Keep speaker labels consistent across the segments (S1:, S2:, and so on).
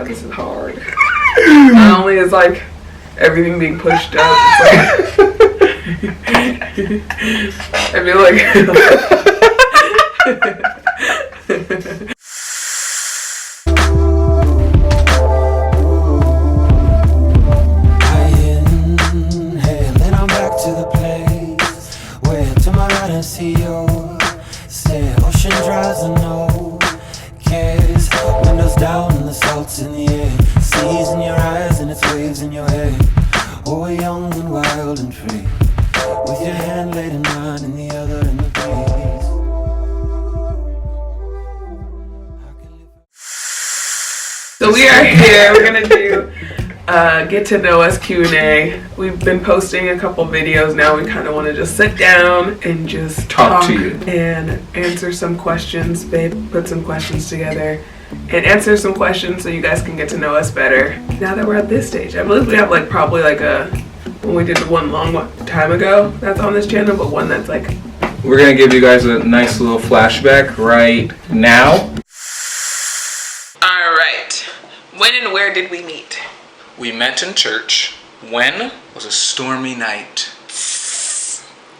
S1: god, this is hard. Not only is like everything being pushed up, it's like I feel like
S2: inhale, then I'm back to the place where to my right I see your stare. Ocean drives and no cares. Windows down and the salt's in the air. Seas in your eyes and it's waves in your hair. Oh, we're young and wild and free, with your hand laid in mine and the other in the breeze.
S1: So we are here. We're gonna do get to know us Q&A. We've been posting a couple videos now. We kind of want to just sit down and just
S3: Talk to you
S1: and answer some questions. Babe, put some questions together and answer some questions so you guys can get to know us better. Now that we're at this stage, I believe we have like probably like when we did the one long time ago that's on this channel, but one that's like
S3: we're gonna give you guys a nice little flashback right now.
S1: All right. When and where did we meet?
S3: We met in church. When was a stormy night.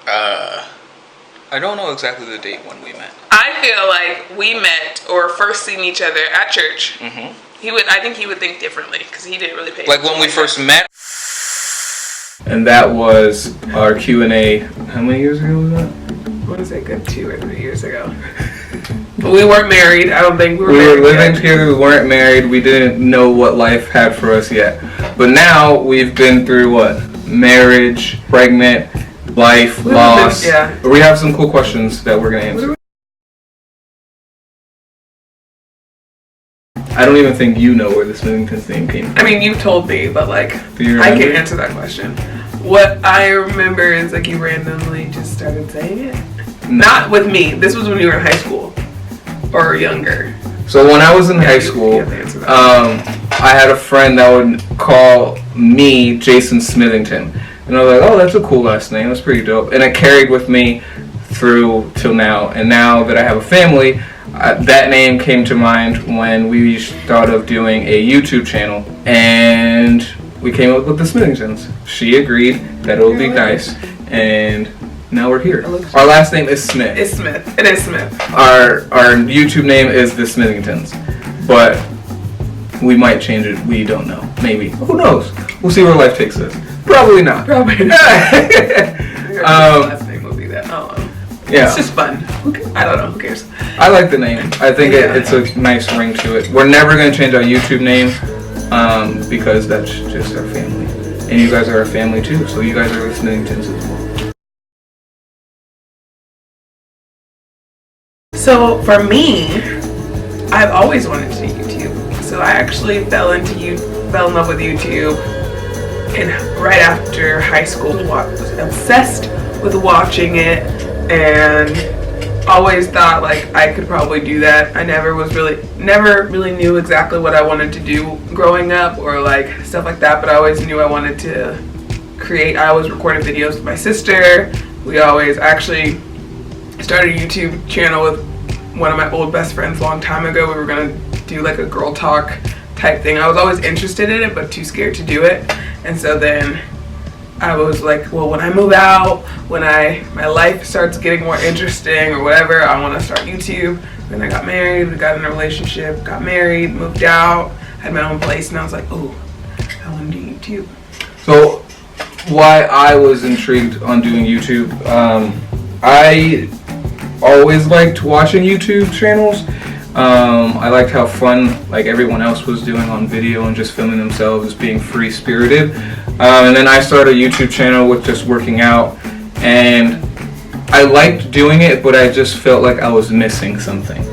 S3: I don't know exactly the date when we met.
S1: I feel like we met or first seen each other at church.
S3: Mm-hmm.
S1: I think he would think differently because he didn't really pay
S3: Like when we first met. And that was our Q&A. How many years ago was that?
S1: I want to say a good 2 or 3 years ago. But we weren't married. I don't think we were
S3: We
S1: married
S3: were living
S1: yet.
S3: together, we weren't married, we didn't know what life had for us yet. But now we've been through what? Marriage, pregnant, life, loss.
S1: Yeah.
S3: We have some cool questions that we're going to answer. I don't even think you know where the Smithington's name came from.
S1: I mean, you told me, but like,
S3: Do you
S1: I
S3: remember?
S1: can't answer that question. What I remember is like you randomly just started saying it. Not with me. This was when you were in high school or younger.
S3: So when I was in high
S1: you
S3: school,
S1: have to answer that.
S3: I had a friend that would call me Jason Smithington. And I was like, oh, that's a cool last name. That's pretty dope. And it carried with me through till now. And now that I have a family, that name came to mind when we thought of doing a YouTube channel. And we came up with the Smithingtons. She agreed that it would be nice. And now we're here. Our last name is Smith.
S1: It's Smith. It is Smith.
S3: Our YouTube name is the Smithingtons. But we might change it. We don't know. Maybe. Who knows? We'll see where life takes us. Probably not.
S1: Probably not. Last name will be that. Oh,
S3: Yeah.
S1: it's just fun. I don't know. Who cares?
S3: I like the name. I think it's a nice ring to it. We're never going to change our YouTube name because that's just our family. And you guys are our family too. So you guys are the Smithingtons as well.
S1: So for me, I've always wanted to do YouTube. So I actually fell in love with YouTube, and right after high school, was obsessed with watching it, and always thought like I could probably do that. I never really knew exactly what I wanted to do growing up or like stuff like that, but I always knew I wanted to create. I always recorded videos with my sister. We always actually started a YouTube channel with one of my old best friends a long time ago. We were gonna do like a girl talk type thing. I was always interested in it but too scared to do it, and so then I was like, well, when I move out, when my life starts getting more interesting or whatever, I want to start YouTube. Then I got married, we got in a relationship, got married, moved out, had my own place, and I was like, oh, I want to do YouTube.
S3: So why I was intrigued on doing YouTube, I always liked watching YouTube channels. I liked how fun like everyone else was doing on video and just filming themselves, being free spirited. And then I started a YouTube channel with just working out, and I liked doing it, but I just felt like I was missing something.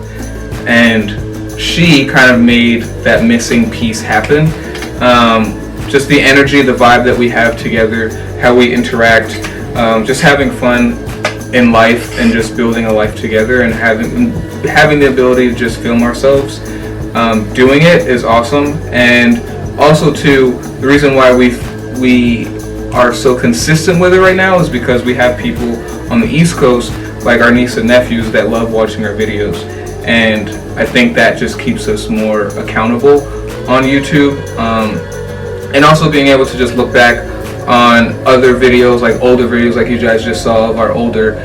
S3: And she kind of made that missing piece happen. Just the energy, the vibe that we have together, how we interact, just having fun in life and just building a life together and having the ability to just film ourselves doing it is awesome. And also too, the reason why we are so consistent with it right now is because we have people on the East Coast like our niece and nephews that love watching our videos, and I think that just keeps us more accountable on YouTube, and also being able to just look back on other videos, like older videos like you guys just saw of our older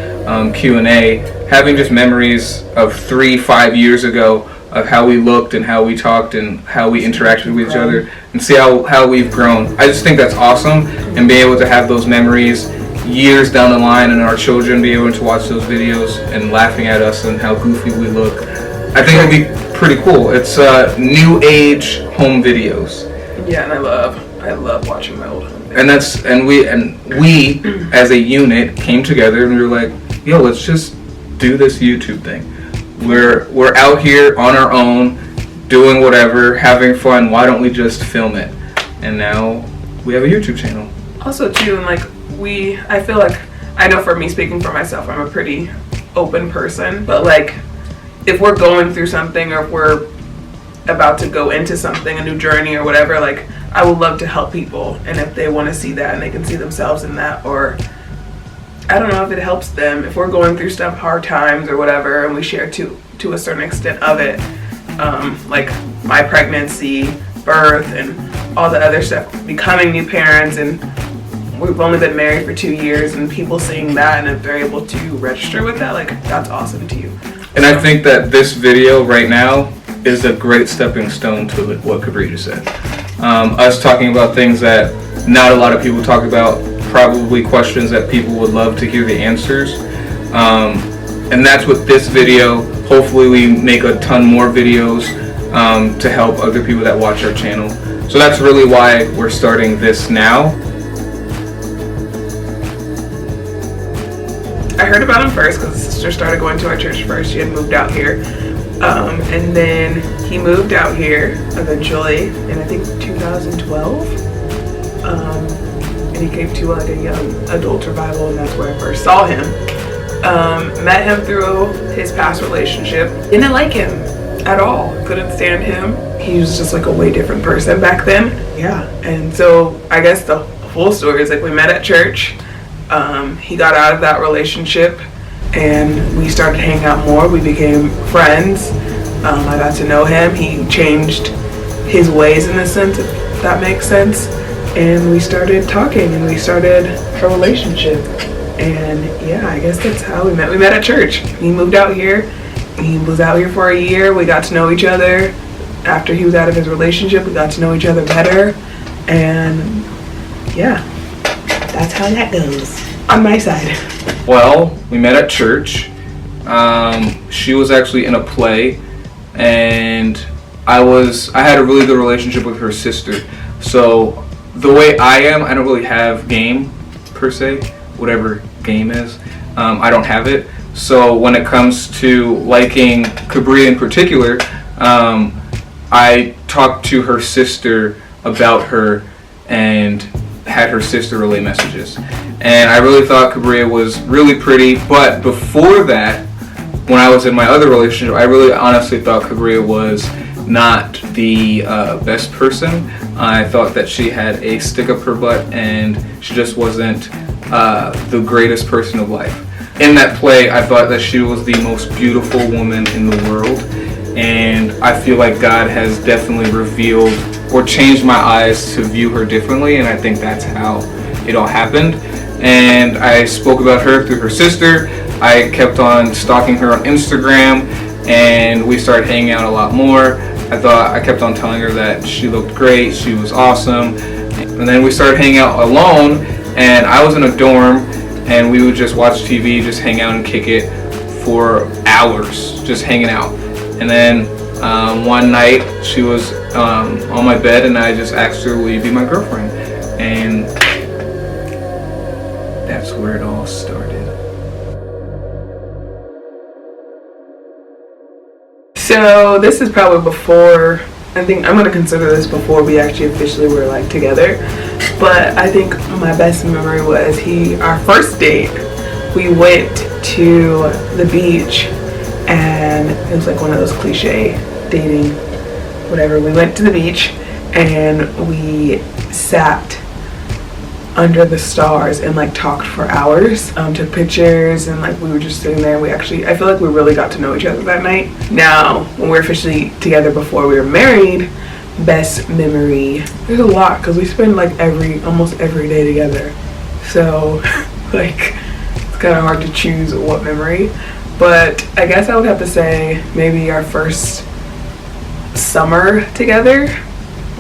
S3: Q&A, having just memories of 3-5 years ago of how we looked and how we talked and how we interacted with each other, and see how we've grown. I just think that's awesome, and being able to have those memories years down the line, and our children be able to watch those videos and laughing at us and how goofy we look. I think it'd be pretty cool. It's new age home videos.
S1: Yeah, and I love watching my old home videos.
S3: And we as a unit came together and we were like, yo, let's just do this YouTube thing. We're out here on our own, doing whatever, having fun. Why don't we just film it? And now we have a YouTube channel.
S1: Also too, and like I feel like, I know for me, speaking for myself, I'm a pretty open person, but like if we're going through something or if we're about to go into something, a new journey or whatever, like I would love to help people, and if they want to see that and they can see themselves in that, or I don't know if it helps them, if we're going through stuff, hard times or whatever, and we share to a certain extent of it, like my pregnancy, birth, and all the other stuff, becoming new parents, and we've only been married for 2 years, and people seeing that, and if they're able to register with that, like that's awesome to you.
S3: And I think that this video right now is a great stepping stone to what Cabri just said. Us talking about things that not a lot of people talk about, probably questions that people would love to hear the answers. And that's what this video, hopefully we make a ton more videos to help other people that watch our channel. So that's really why we're starting this now.
S1: I heard about him first because his sister started going to our church first. She had moved out here. And then he moved out here eventually in I think 2012. And he came to like a young adult revival, and that's where I first saw him. Met him through his past relationship. Didn't like him at all. Couldn't stand him. He was just like a way different person back then. Yeah. And so I guess the full story is like we met at church. He got out of that relationship and we started hanging out more. We became friends. I got to know him. He changed his ways in a sense, if that makes sense. And we started talking and we started a relationship. And yeah, I guess that's how we met. We met at church. He moved out here. He was out here for a year. We got to know each other. After he was out of his relationship, we got to know each other better. And yeah, that's how that goes on my side.
S3: Well, we met at church. She was actually in a play, and I had a really good relationship with her sister. So the way I am, I don't really have game per se, whatever game is. I don't have it. So when it comes to liking Cabri in particular, I talked to her sister about her and had her sister relay messages. And I really thought Cabria was really pretty, but before that, when I was in my other relationship, I really honestly thought Cabria was not the best person. I thought that she had a stick up her butt and she just wasn't the greatest person of life. In that play, I thought that she was the most beautiful woman in the world, and I feel like God has definitely revealed or changed my eyes to view her differently, and I think that's how it all happened. And I spoke about her through her sister. I kept on stalking her on Instagram, and we started hanging out a lot more. I kept on telling her that she looked great, she was awesome. And then we started hanging out alone, and I was in a dorm, and we would just watch TV, just hang out and kick it for hours, just hanging out. And then one night she was on my bed, and I just asked her, will you be my girlfriend? And that's where it all started.
S1: So this is probably before, I think I'm going to consider this before we actually officially were like together. But I think my best memory was our first date. We went to the beach, and it was like one of those cliche dating, whatever. We went to the beach and we sat under the stars and like talked for hours, took pictures, and like we were just sitting there. I feel like we really got to know each other that night. Now, when we're officially together before we were married, best memory. There's a lot because we spend like almost every day together. So like it's kind of hard to choose what memory. But I guess I would have to say maybe our first summer together.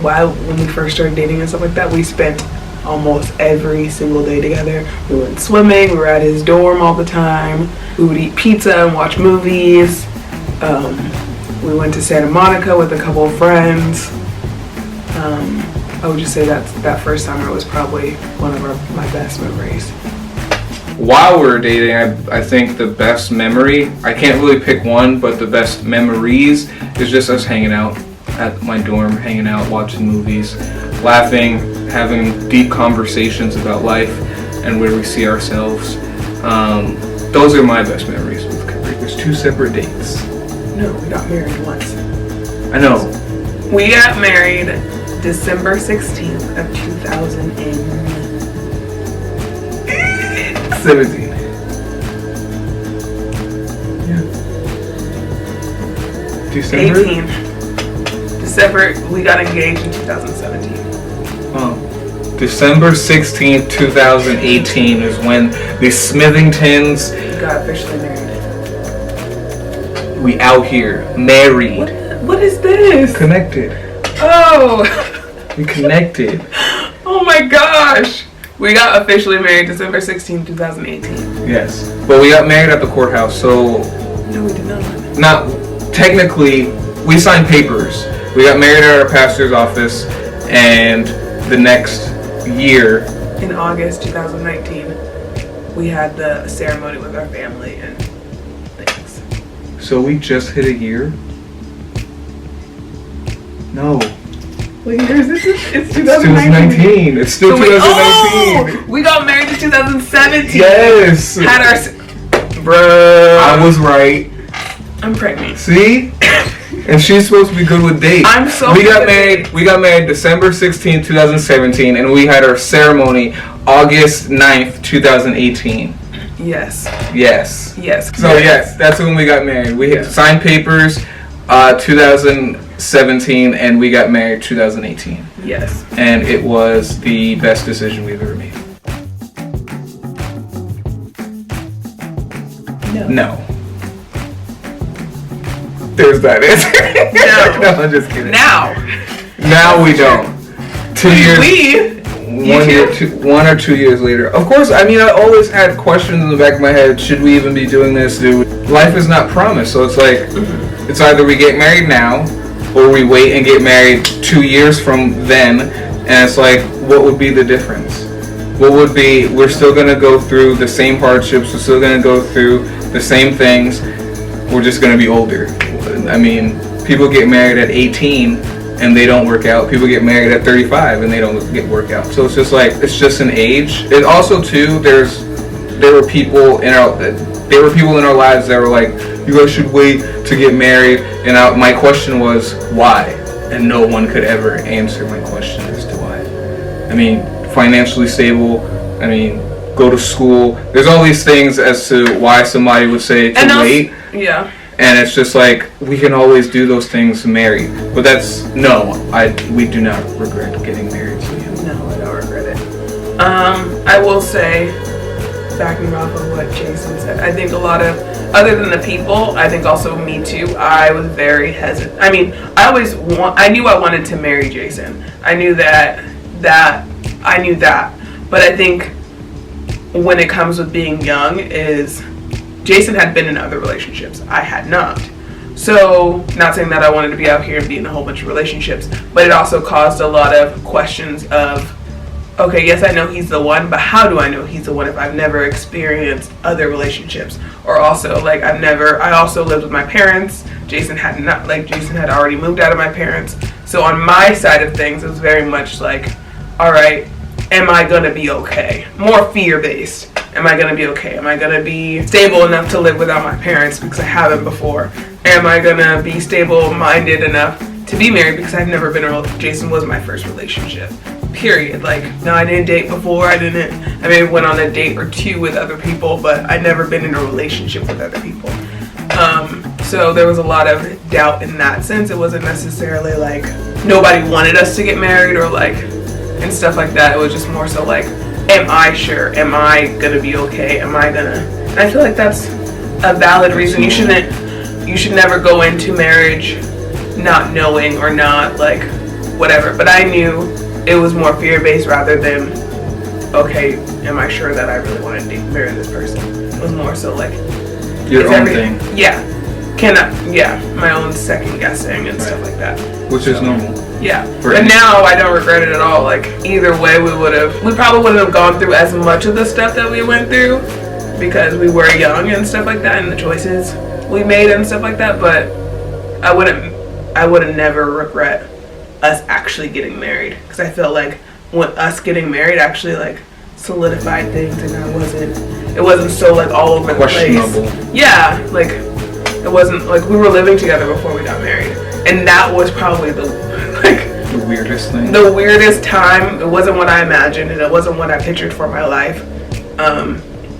S1: When we first started dating and stuff like that, we spent almost every single day together. We went swimming, we were at his dorm all the time, we would eat pizza and watch movies. We went to Santa Monica with a couple of friends. I would just say that first summer was probably one of my best memories.
S3: While we were dating, I think the best memory, I can't really pick one, but the best memories is just us hanging out at my dorm, hanging out, watching movies, laughing, having deep conversations about life and where we see ourselves. Those are my best memories with Kyrie. There's 2 separate dates.
S1: No, we got married once.
S3: I know.
S1: We got married December 16th of 2017.
S3: Yeah. December?
S1: 18. December, we got engaged in 2017.
S3: Oh. December 16th, 2018 is when the Smithingtons
S1: got officially married.
S3: We out here, married.
S1: What is this?
S3: Connected.
S1: Oh.
S3: We connected.
S1: Oh my gosh. We got officially married December 16th, 2018.
S3: Yes. But we got married at the courthouse, so...
S1: No, we did not.
S3: Not... Technically, we signed papers. We got married at our pastor's office, and the next year...
S1: In August 2019, we had the ceremony with our family and things.
S3: So we just hit a year? No.
S1: What year is this? It's
S3: 2019. It's still 2019.
S1: We got married in 2017.
S3: Yes.
S1: Had our... Bruh.
S3: I was right.
S1: I'm pregnant.
S3: See? And she's supposed to be good with dates.
S1: I'm so
S3: We got
S1: good.
S3: married December 16th, 2017, and we had our ceremony August 9th, 2018.
S1: Yes.
S3: Yes.
S1: Yes.
S3: So yes, that's when we got married. We had signed papers 2017, and we got married 2018.
S1: Yes.
S3: And it was the best decision we've ever made. No. There's that answer.
S1: No.
S3: No, I'm just kidding.
S1: Now
S3: we don't. 2 years. One or 2 years later. Of course, I mean, I always had questions in the back of my head. Should we even be doing this? Life is not promised. So it's like, it's either we get married now, or we wait and get married 2 years from then. And it's like, what would be the difference? What would be, we're still going to go through the same hardships. We're still going to go through the same things. We're just going to be older. I mean, people get married at 18 and they don't work out. People get married at 35 and they don't work out. So it's just like, it's just an age. And also too, there were people in our lives that were like, you guys should wait to get married. And my question was, why? And no one could ever answer my question as to why. I mean, financially stable. I mean, go to school. There's all these things as to why somebody would say to wait.
S1: Yeah.
S3: And it's just like, we can always do those things married. But we do not regret getting married. So yeah.
S1: No, I don't regret it. I will say, backing off of what Jason said, I think a lot of, other than the people, I think also me too, I was very hesitant. I mean, I knew I wanted to marry Jason. I knew that. But I think when it comes with being young is, Jason had been in other relationships. I had not. So, not saying that I wanted to be out here and be in a whole bunch of relationships, but it also caused a lot of questions of, okay, yes, I know he's the one, but how do I know he's the one if I've never experienced other relationships? Or also, like, I also lived with my parents. Jason had already moved out of my parents. So on my side of things, it was very much like, all right, am I gonna be okay? More fear-based. Am I gonna be okay? Am I gonna be stable enough to live without my parents because I haven't before? Am I gonna be stable-minded enough to be married because I've never been Jason was my first relationship. Period. Like, no, I didn't date before. I went on a date or two with other people, but I'd never been in a relationship with other people. So there was a lot of doubt in that sense. It wasn't necessarily like nobody wanted us to get married or like, and stuff like that. It was just more so like, am I sure? Am I gonna be okay? Am I gonna? And I feel like that's a valid reason. You should never go into marriage not knowing or not like whatever. But I knew it was more fear-based rather than, okay, am I sure that I really want to marry this person? It was more so like
S3: your own thing.
S1: Yeah. My own second guessing and stuff like that.
S3: Which is normal.
S1: Yeah. But now I don't regret it at all. Like either way we probably wouldn't have gone through as much of the stuff that we went through because we were young and stuff like that and the choices we made and stuff like that, but I would never regret us actually getting married because I felt like when us getting married actually like solidified things and it wasn't so like all over the place. Yeah, like it wasn't like we were living together before we got married, and that was probably the
S3: weirdest thing.
S1: The weirdest time. It wasn't what I imagined, and it wasn't what I pictured for my life.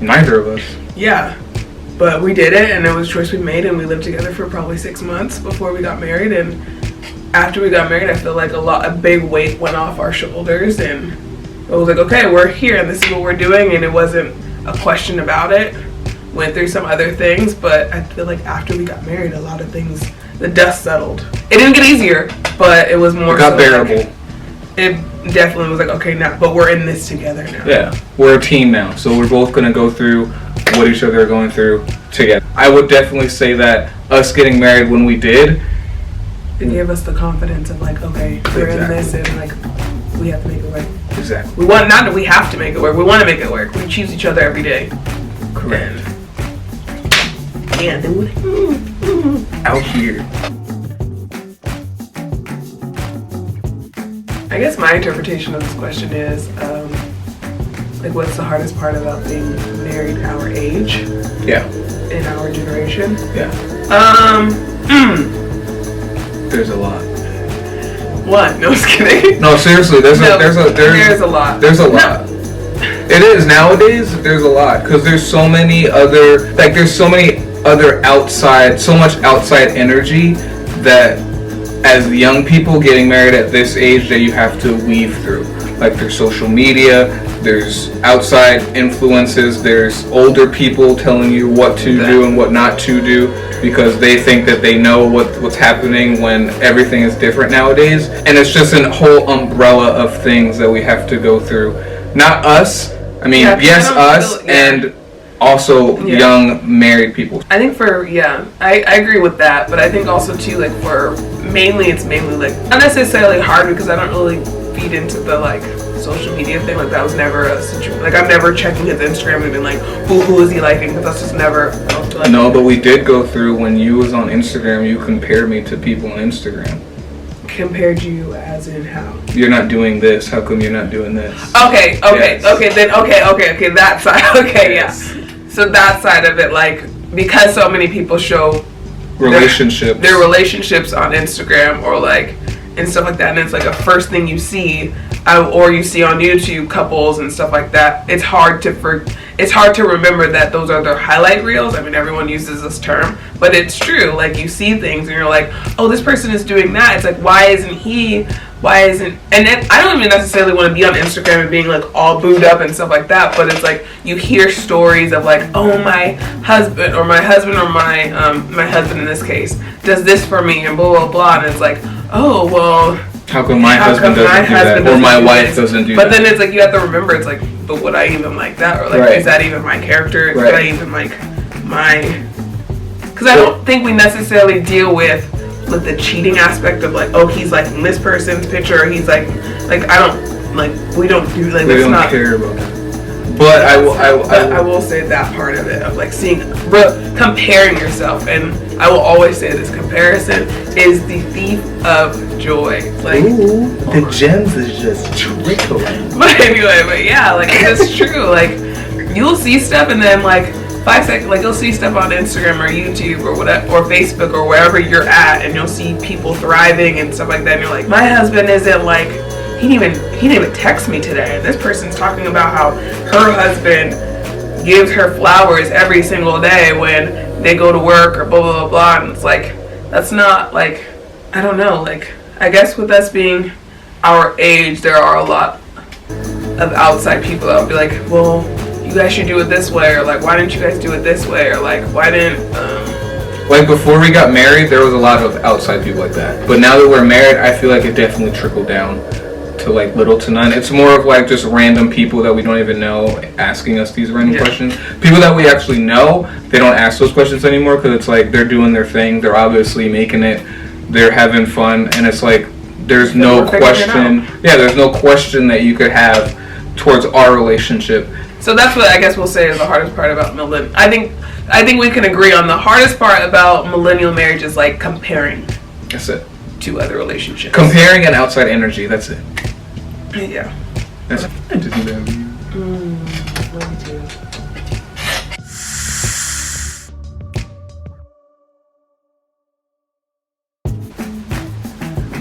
S3: Neither of us.
S1: Yeah, but we did it, and it was a choice we made, and we lived together for probably 6 months before we got married. And after we got married, I feel like a big weight went off our shoulders, and it was like, okay, we're here, and this is what we're doing, and it wasn't a question about it. Went through some other things, but I feel like after we got married, a lot of things, the dust settled. It didn't get easier, but it was more. It got bearable. Like, it definitely was like, okay, now, but we're in this together now.
S3: Yeah, we're a team now, so we're both gonna go through what each other are going through together. I would definitely say that us getting married when we did,
S1: it gave us the confidence of like, okay, we're in this, and like, we have to make it work.
S3: Exactly.
S1: Not that we have to make it work. We want to make it work. We choose each other every day.
S3: Correct.
S1: Yeah, dude.
S3: Out here.
S1: I guess my interpretation of this question is, like, what's the hardest part about being married our age?
S3: Yeah.
S1: In our generation?
S3: Yeah. There's a lot.
S1: What? No, just kidding.
S3: No, seriously. There's a lot. There's a lot.
S1: No.
S3: It is nowadays. There's a lot because there's so many other so much outside energy that as young people getting married at this age that you have to weave through. Like there's social media, there's outside influences, there's older people telling you what to do and what not to do because they think that they know what's happening when everything is different nowadays. And it's just a whole umbrella of things that we have to go through. Not us, I mean, yes, us, and also young married people.
S1: I think I agree with that, but I think also too, like it's mainly like, not necessarily hard because I don't really feed into the like social media thing. Like that was never a situation. Like I'm never checking his Instagram and being like, who is he liking? Because that's just never. Like,
S3: no, but we did go through when you was on Instagram. You compared me to people on Instagram.
S1: Compared you as in how?
S3: You're not doing this. How come you're not doing this?
S1: Okay, that side. Okay, yes. Yeah. So that side of it, like because so many people show
S3: relationships,
S1: their relationships on Instagram or like and stuff like that, and it's like a first thing you see, or you see on YouTube couples and stuff like that. It's hard to remember that those are their highlight reels. I mean, everyone uses this term, but it's true. Like you see things and you're like, oh, this person is doing that. It's like, and then I don't even necessarily want to be on Instagram and being like all booed up and stuff like that, but it's like you hear stories of like, oh, my husband or my husband in this case does this for me and blah blah blah, and it's like, oh well,
S3: how come my husband doesn't do that, or my wife doesn't do that?
S1: But then it's like you have to remember, it's like, but would I even like that, or like is that even my character? Right. Would I even like because I don't think we necessarily deal with the cheating aspect of like, oh, he's liking this person's picture, or he's like I don't like, we don't do like,
S3: we don't care about that. But I
S1: will say that part of it of like comparing yourself, and I will always say this: comparison is the thief of joy. Like,
S3: ooh, the gems is just trickling.
S1: But anyway, like it's true. Like you'll see stuff, and then like 5 seconds, like you'll see stuff on Instagram or YouTube or whatever, or Facebook or wherever you're at, and you'll see people thriving and stuff like that. And you're like, my husband isn't like. He didn't even text me today. And this person's talking about how her husband gives her flowers every single day when they go to work or blah blah blah blah. And it's like, that's not like, I don't know, like I guess with us being our age, there are a lot of outside people that will be like, well, you guys should do it this way, or like, why didn't you guys do it this way, or like, why didn't
S3: like before we got married, there was a lot of outside people like that, but now that we're married, I feel like it definitely trickled down to like little to none. It's more of like just random people that we don't even know asking us these random questions. People that we actually know, they don't ask those questions anymore because it's like they're doing their thing, they're obviously making it, they're having fun, and it's like there's no question. Yeah, there's no question that you could have towards our relationship.
S1: So that's what I guess we'll say is the hardest part about millennial. I think we can agree on the hardest part about millennial marriage is like comparing.
S3: That's it.
S1: To other relationships.
S3: Comparing and outside energy. That's it.
S1: Yeah.
S3: That's it. I just do that.
S1: Love you too.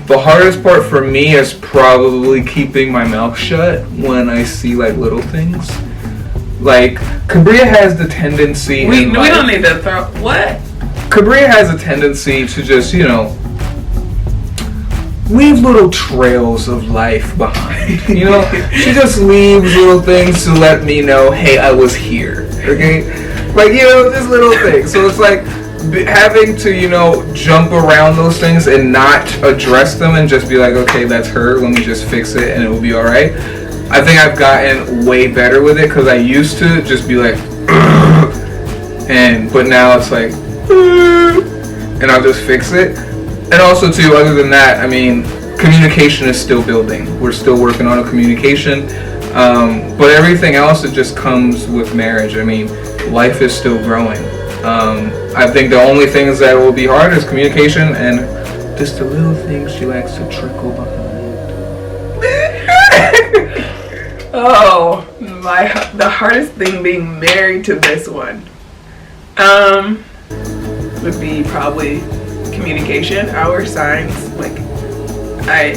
S3: The hardest part for me is probably keeping my mouth shut when I see like little things. Like Cabria has the tendency.
S1: We don't need to throw what?
S3: Cabria has a tendency to just, you know, leave little trails of life behind. You know, she just leaves little things to let me know, hey, I was here. Okay, like, you know, just little things. So it's like having to, you know, jump around those things and not address them and just be like, okay, that's her. Let me just fix it and it will be all right. I think I've gotten way better with it because I used to just be like, but now it's like, and I'll just fix it. And also too, other than that, I mean, communication is still building. We're still working on a communication, but everything else, it just comes with marriage. I mean, life is still growing. I think the only things that will be hard is communication and just the little things she likes to trickle behind.
S1: Oh, the hardest thing being married to this one would be probably communication. Our signs, like I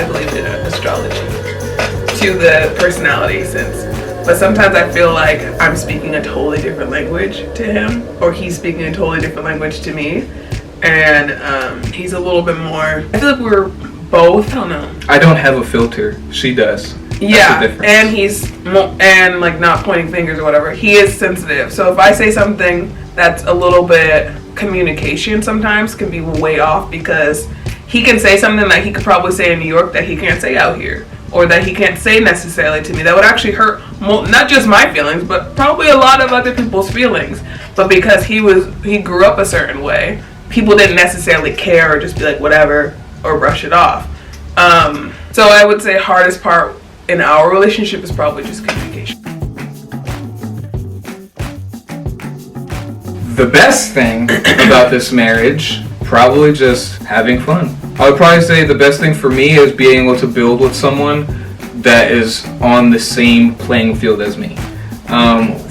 S1: believe in astrology to the personality sense, but sometimes I feel like I'm speaking a totally different language to him, or he's speaking a totally different language to me, and he's a little bit more. I feel like we're both. I don't know. I
S3: don't have a filter. She does.
S1: Yeah, and he's and like not pointing fingers or whatever. He is sensitive, so if I say something that's a little bit, communication sometimes can be way off because he can say something that he could probably say in New York that he can't say out here, or that he can't say necessarily to me that would actually hurt not just my feelings but probably a lot of other people's feelings. But because he grew up a certain way, people didn't necessarily care or just be like whatever or brush it off. So I would say hardest part in our relationship is probably just communication.
S3: The best thing about this marriage, probably just having fun. I would probably say the best thing for me is being able to build with someone that is on the same playing field as me.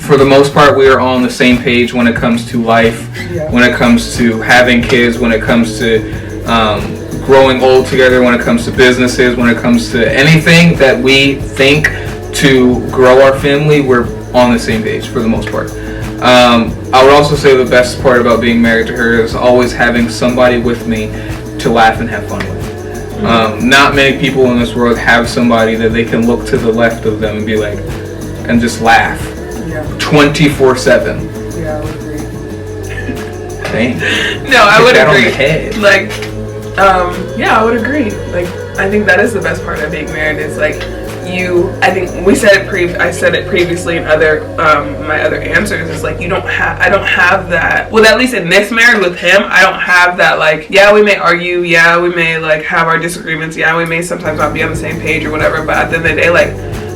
S3: For the most part, we are on the same page when it comes to life, when it comes to having kids, when it comes to growing old together, when it comes to businesses, when it comes to anything that we think to grow our family, we're on the same page for the most part. I would also say the best part about being married to her is always having somebody with me to laugh and have fun with. Not many people in this world have somebody that they can look to the left of them and be like, and just laugh 24/7.
S1: Yeah, I would agree.
S3: Dang.
S1: No, I would
S3: that
S1: agree.
S3: On the head.
S1: Like, yeah, I would agree. Like, I think that is the best part of being married is like I think I said it previously in other my other answers. Is like I don't have that. Well, at least in this marriage with him, I don't have that. Like, yeah, we may argue. Yeah, we may like have our disagreements. Yeah, we may sometimes not be on the same page or whatever. But at the end of the day, like,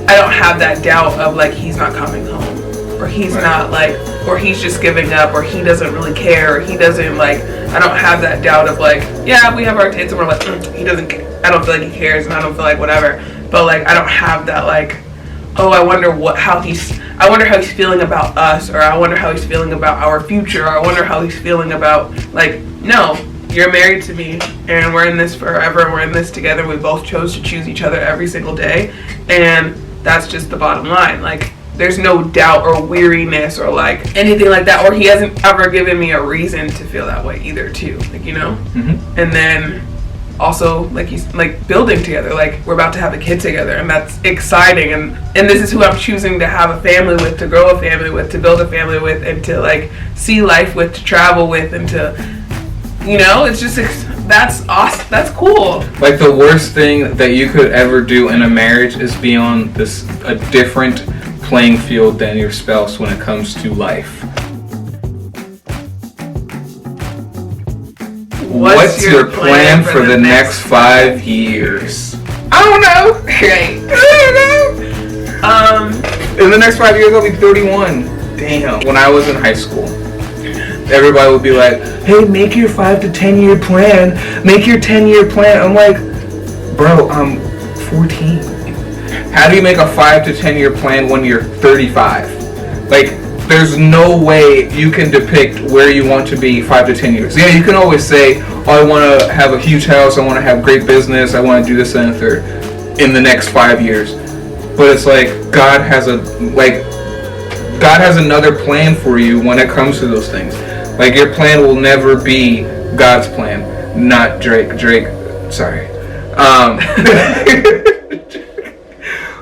S1: I don't have that doubt of like he's not coming home, or he's not like, or he's just giving up, or he doesn't really care, or he doesn't like. I don't have that doubt of like, yeah, we have our dates and we're like, he doesn't care. I don't feel like he cares, and I don't feel like whatever. But like, I don't have that like, oh, I wonder how he's feeling about us, or I wonder how he's feeling about our future, or I wonder how he's feeling about like, no, you're married to me, and we're in this forever, we're in this together, we both chose to choose each other every single day, and that's just the bottom line. Like, there's no doubt or weariness or like anything like that, or he hasn't ever given me a reason to feel that way either too, like, you know. And then also like building together. Like we're about to have a kid together, and that's exciting. And this is who I'm choosing to have a family with, to grow a family with, to build a family with, and to like see life with, to travel with, and to, you know, it's just that's awesome. That's cool.
S3: Like the worst thing that you could ever do in a marriage is be on a different playing field than your spouse when it comes to life. What's your plan for the next 5 years?
S1: I don't know. Right. I don't know.
S3: In the next 5 years, I'll be 31. Damn. When I was in high school, everybody would be like, hey, make your 5 to 10 year plan. Make your 10-year plan. I'm like, bro, I'm 14. How do you make a 5 to 10 year plan when you're 35? Like, there's no way you can depict where you want to be 5 to 10 years. Yeah, you can always say, oh, I want to have a huge house, I want to have great business, I want to do this and the third in the next 5 years. But it's like God has another plan for you when it comes to those things. Like your plan will never be God's plan, not Drake, sorry.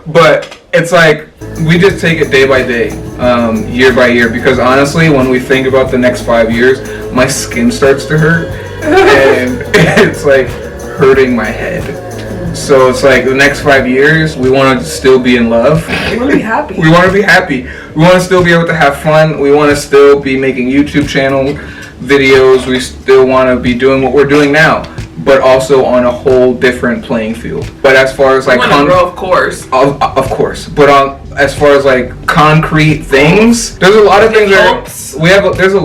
S3: But it's like we just take it day by day, year by year, because honestly, when we think about the next 5 years, my skin starts to hurt, and it's like hurting my head. So it's like the next 5 years, we want to still be in love.
S1: We want to be happy.
S3: We want to be happy. We want to still be able to have fun. We want to still be making YouTube channel videos. We still want to be doing what we're doing now, but also on a whole different playing field. But as far as like
S1: grow, of course,
S3: but as far as like concrete things, there's a lot of things there's a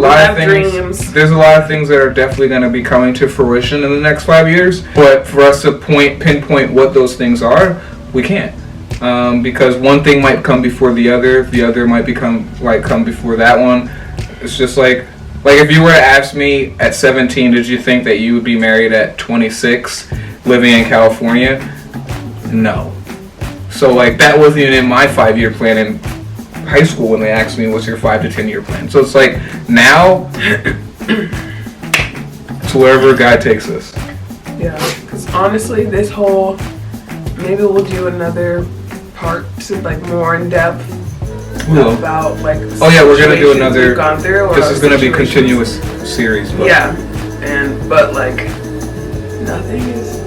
S3: lot of things that are definitely going to be coming to fruition in the next 5 years. But for us to pinpoint what those things are, we can't, because one thing might come before the other might come before that one. It's just like if you were to ask me at 17, did you think that you would be married at 26, living in California? No. So like that wasn't even in my 5-year plan in high school when they asked me what's your 5 to 10 year plan. So it's like now it's wherever God takes us.
S1: Yeah, because honestly, this whole, maybe we'll do another part to like more in depth about like
S3: we're gonna do another.
S1: We've gone through.
S3: This is gonna be continuous series. But.
S1: Yeah, but like nothing is.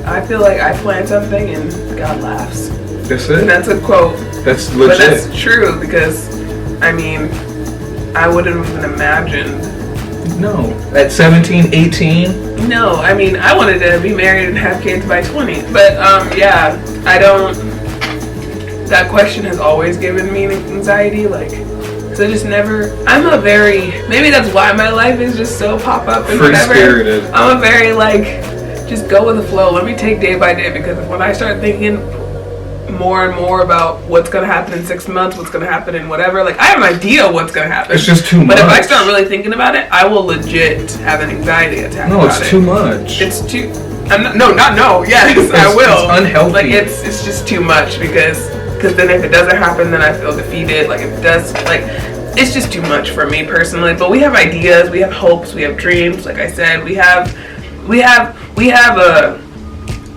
S1: I feel like I plan something and God laughs.
S3: That's it.
S1: And that's a quote.
S3: That's legit.
S1: But that's true because, I mean, I wouldn't even imagine.
S3: No. At 17, 18?
S1: No, I mean, I wanted to be married and have kids by 20. But, yeah, I don't. That question has always given me anxiety. Like, so I just never. Maybe that's why my life is just so pop up and whatever.
S3: Free-spirited.
S1: I'm a very, like, just go with the flow. Let me take day by day, because when I start thinking more and more about what's going to happen in 6 months, what's going to happen in whatever, like I have an idea what's going to happen.
S3: It's just too much.
S1: But if I start really thinking about it, I will legit have an anxiety attack.
S3: No, it's too much.
S1: It's too. Yes, I will.
S3: It's unhealthy.
S1: Like it's just too much because then if it doesn't happen, then I feel defeated. Like if it does, like it's just too much for me personally. But we have ideas, we have hopes, we have dreams. Like I said, we have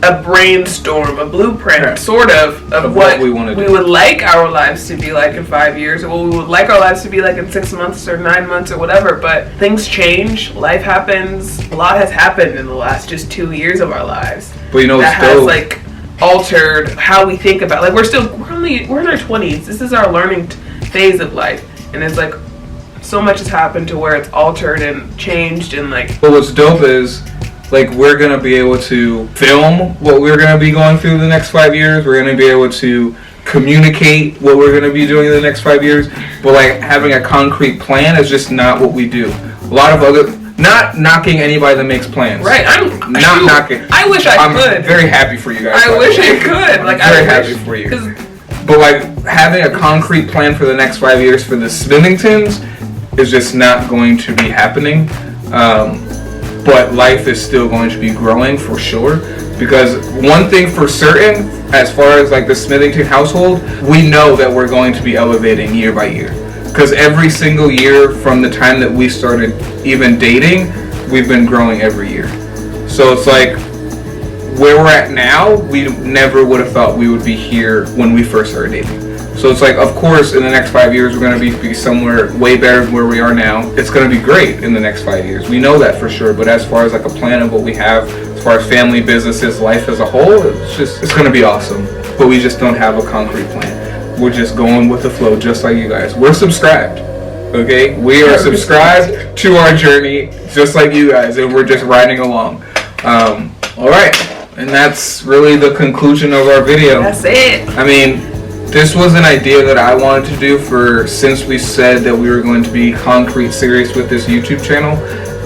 S1: a brainstorm, a blueprint, sort of what we would like our lives to be like in 5 years, or what we would like our lives to be like in 6 months or 9 months or whatever. But things change, life happens. A lot has happened in the last just 2 years of our lives.
S3: But you know,
S1: that has like altered how we think about. Like we're in our 20s. This is our learning phase of life, and it's like so much has happened to where it's altered and changed and like.
S3: But what's dope is, like, we're going to be able to film what we're going to be going through the next 5 years. We're going to be able to communicate what we're going to be doing in the next 5 years. But, like, having a concrete plan is just not what we do. A lot of other... Not knocking anybody that makes plans.
S1: Right.
S3: Knocking.
S1: I wish I could.
S3: I'm very happy for you guys.
S1: I wish I could.
S3: I'm very happy for you. But, like, having a concrete plan for the next 5 years for the Smithingtons is just not going to be happening. But life is still going to be growing for sure, because one thing for certain, as far as like the Smithington household, we know that we're going to be elevating year by year, because every single year from the time that we started even dating, we've been growing every year. So it's like, where we're at now, we never would have thought we would be here when we first started dating. So it's like, of course, in the next 5 years, we're going to be somewhere way better than where we are now. It's going to be great in the next 5 years. We know that for sure. But as far as like a plan of what we have, as far as family, businesses, life as a whole, it's going to be awesome. But we just don't have a concrete plan. We're just going with the flow, just like you guys. We're subscribed. Okay? We are subscribed to our journey, just like you guys. And we're just riding along. All right. And that's really the conclusion of our video.
S1: That's it.
S3: I mean, this was an idea that I wanted to do since we said that we were going to be concrete serious with this YouTube channel,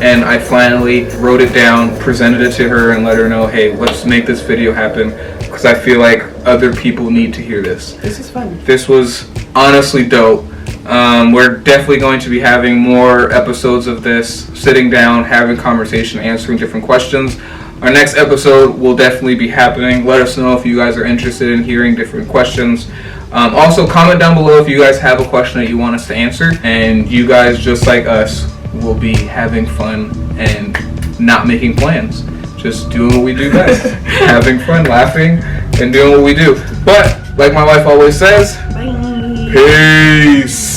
S3: and I finally wrote it down, presented it to her, and let her know, hey, let's make this video happen, because I feel like other people need to hear this.
S1: This is fun.
S3: This was honestly dope. We're definitely going to be having more episodes of this, sitting down, having conversation, answering different questions. Our next episode will definitely be happening. Let us know if you guys are interested in hearing different questions. Also, comment down below if you guys have a question that you want us to answer. And you guys, just like us, will be having fun and not making plans. Just doing what we do best. Having fun, laughing, and doing what we do. But, like my wife always says,
S1: Bye.
S3: peace.